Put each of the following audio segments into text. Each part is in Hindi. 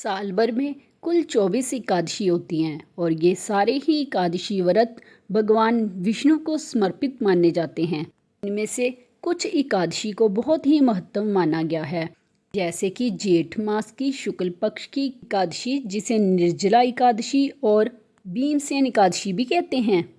साल भर में कुल 24 एकादशी होती हैं और ये सारे ही एकादशी व्रत भगवान विष्णु को समर्पित माने जाते हैं। इनमें से कुछ एकादशी को बहुत ही महत्व माना गया है, जैसे कि जेठ मास की शुक्ल पक्ष की एकादशी जिसे निर्जला एकादशी और भीमसेन एकादशी भी कहते हैं।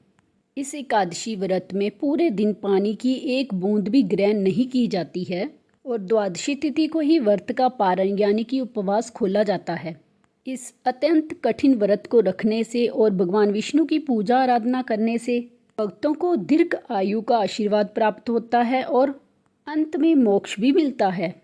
इस एकादशी व्रत में पूरे दिन पानी की एक बूंद भी ग्रहण नहीं की जाती है और द्वादशी तिथि को ही व्रत का पारण यानी कि उपवास खोला जाता है। इस अत्यंत कठिन व्रत को रखने से और भगवान विष्णु की पूजा आराधना करने से भक्तों को दीर्घ आयु का आशीर्वाद प्राप्त होता है और अंत में मोक्ष भी मिलता है।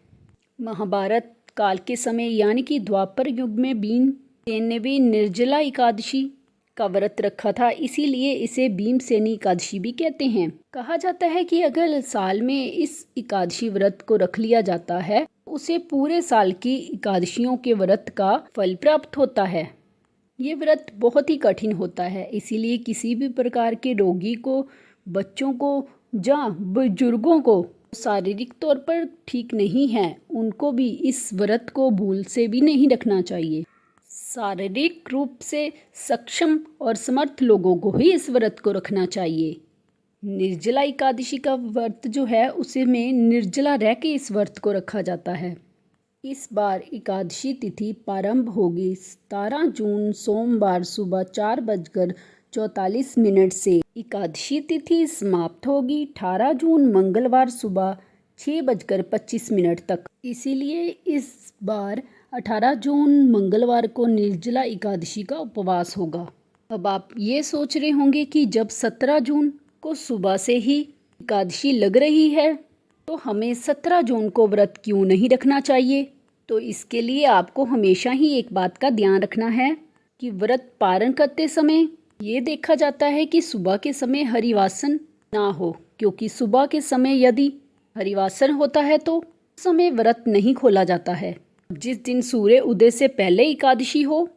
महाभारत काल के समय यानी कि द्वापर युग में भीमसेन ने भी निर्जला एकादशी का व्रत रखा था, इसीलिए इसे भीमसेनी एकादशी भी कहते हैं। कहा जाता है कि अगर साल में इस एकादशी व्रत को रख लिया जाता है उसे पूरे साल की एकादशियों के व्रत का फल प्राप्त होता है। ये व्रत बहुत ही कठिन होता है, इसीलिए किसी भी प्रकार के रोगी को, बच्चों को या बुजुर्गों को शारीरिक तौर पर ठीक नहीं है उनको भी इस व्रत को भूल से भी नहीं रखना चाहिए। शारीरिक रूप से सक्षम और समर्थ लोगों को ही इस व्रत को रखना चाहिए। निर्जला एकादशी का व्रत जो है उसे में निर्जला रह के इस व्रत को रखा जाता है। इस बार एकादशी तिथि प्रारंभ होगी 17 जून सोमवार सुबह 4:44 से। एकादशी तिथि समाप्त होगी 18 जून मंगलवार सुबह 6:25 तक। इसीलिए इस बार 18 जून मंगलवार को निर्जला एकादशी का उपवास होगा। अब आप ये सोच रहे होंगे कि जब 17 जून को सुबह से ही एकादशी लग रही है तो हमें 17 जून को व्रत क्यों नहीं रखना चाहिए। तो इसके लिए आपको हमेशा ही एक बात का ध्यान रखना है कि व्रत पारण करते समय ये देखा जाता है कि सुबह के समय हरिवासन ना हो, क्योंकि सुबह के समय यदि हरिवासन होता है तो उस समय व्रत नहीं खोला जाता है। जिस दिन सूर्य उदय से पहले एकादशी हो,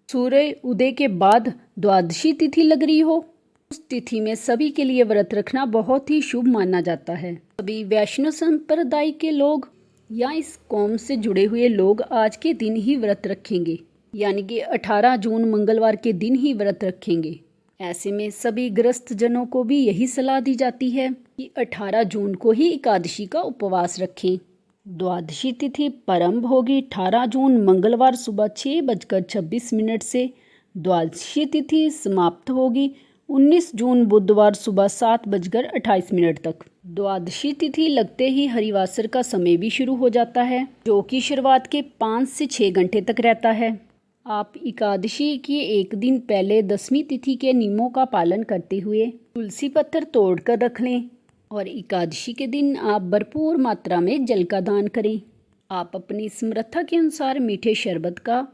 सूर्य उदय के बाद द्वादशी तिथि लग रही हो, उस तिथि में सभी के लिए व्रत रखना बहुत ही शुभ माना जाता है। सभी वैष्णव संप्रदाय के लोग या इस कौम से जुड़े हुए लोग आज के दिन ही व्रत रखेंगे, यानी कि 18 जून मंगलवार के दिन ही व्रत रखेंगे। ऐसे में सभी ग्रस्त जनों को भी यही सलाह दी जाती है कि 18 जून को ही एकादशी का उपवास रखें। द्वादशी तिथि प्रारंभ होगी 18 जून मंगलवार सुबह 6:26 से। द्वादशी तिथि समाप्त होगी 19 जून बुधवार सुबह 7:28 तक। द्वादशी तिथि लगते ही हरिवासर का समय भी शुरू हो जाता है, जो कि शुरुआत के 5 से 6 घंटे तक रहता है। आप एकादशी की एक दिन पहले 10वीं तिथि के नियमों का पालन करते हुए तुलसी पत्थर तोड़कर रख लें और एकादशी के दिन आप भरपूर मात्रा में जल का दान करें। आप अपनी समर्था के अनुसार मीठे शरबत का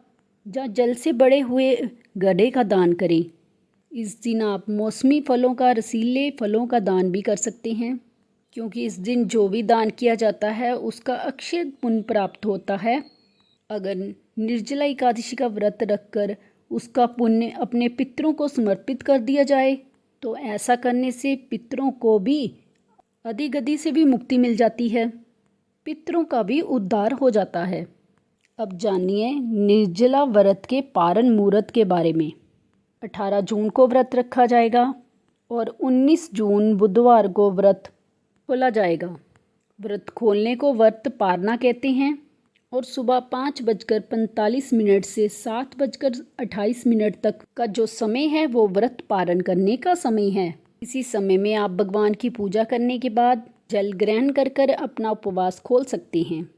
या जल से बड़े हुए गड्ढे का दान करें। इस दिन आप मौसमी फलों का, रसीले फलों का दान भी कर सकते हैं, क्योंकि इस दिन जो भी दान किया जाता है उसका अक्षय पुण्य प्राप्त होता है। अगर निर्जला एकादशी का व्रत रखकर उसका पुण्य अपने पितरों को समर्पित कर दिया जाए तो ऐसा करने से पितरों को भी आदि गति से भी मुक्ति मिल जाती है, पितरों का भी उद्धार हो जाता है। अब जानिए निर्जला व्रत के पारण मुहूर्त के बारे में। 18 जून को व्रत रखा जाएगा और 19 जून बुधवार को व्रत खोला जाएगा। व्रत खोलने को व्रत पारना कहते हैं और सुबह 5:45 से 7:28 तक का जो समय है वो व्रत पारण करने का समय है। इसी समय में आप भगवान की पूजा करने के बाद जल ग्रहण कर अपना उपवास खोल सकते हैं।